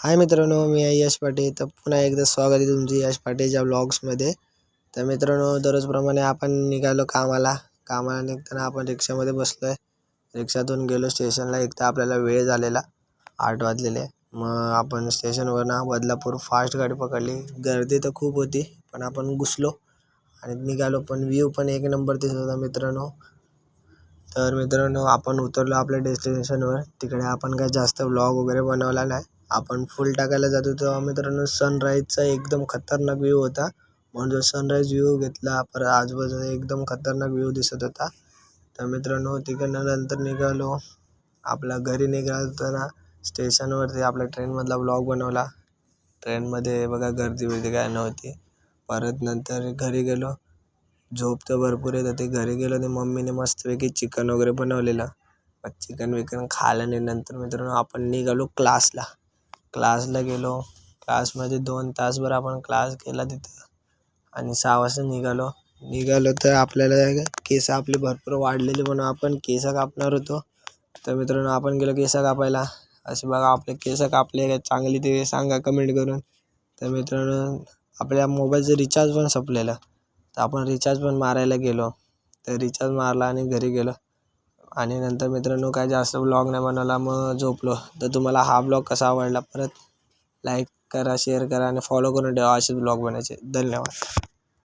हाय मित्रांनो, मी आहे यश पाटील. तर पुन्हा एकदा स्वागत आहे तुमचे यश पाटीलच्या व्लॉग्समध्ये. तर मित्रांनो, दररोजप्रमाणे आपण निघालो कामाला निघताना आपण रिक्षामध्ये बसलो आहे. रिक्षातून गेलो स्टेशनला. एक तर आपल्याला वेळ झालेला 8 वाजलेले. मग आपण स्टेशनवरनं बदलापूर फास्ट गाडी पकडली. गर्दी तर खूप होती, पण आपण घुसलो आणि निघालो. पण व्ह्यू पण एक नंबर दिसत होता मित्रांनो. तर मित्रांनो, आपण उतरलो आपल्या डेस्टिनेशनवर. तिकडे आपण काही जास्त व्लॉग वगैरे बनवला नाही. आपण फुल टाकायला जात होतो मित्रांनो. सनराईजचा एकदम खतरनाक व्ह्यू होता, म्हणून जो सनराईज व्ह्यू घेतला. परत आजूबाजूला एकदम खतरनाक व्ह्यू दिसत होता. तर मित्रांनो, तिकडनं नंतर निघालो. आपल्या घरी निघालताना स्टेशनवरती आपल्या ट्रेनमधला व्लॉग बनवला. ट्रेनमध्ये बघा गर्दी बिर्दी काय नव्हती. परत नंतर घरी गेलो. झोप तर भरपूर येत होती. घरी गेलो आणि मम्मीने मस्तपैकी चिकन वगैरे बनवलेलं. मग चिकन खाल्लं आणि नंतर मित्रांनो आपण निघालो क्लासला गेलो. क्लासमध्ये 2 तासभर आपण क्लास केला तिथं आणि 6 वाजता निघालो तर आपल्याला केस आपले भरपूर वाढलेले म्हणून आपण केस कापणार होतो. तर मित्रांनो, आपण गेलो केस कापायला. असे बघा आपले केस कापले का चांगली ते सांगा कमेंट करून. तर मित्रांनो, आपल्या मोबाईलचं रिचार्ज पण संपलेलं. तर आपण रिचार्ज पण मारायला गेलो. तर रिचार्ज मारला आणि घरी गेलो. आणि नंतर मित्रांनो काय जास्त ब्लॉग नाही बनवला, मग झोपलो. तर तुम्हाला हा ब्लॉग कसा आवडला परत लाईक करा, शेअर करा आणि फॉलो करून ठेवा. असेच ब्लॉग बनायचे. धन्यवाद.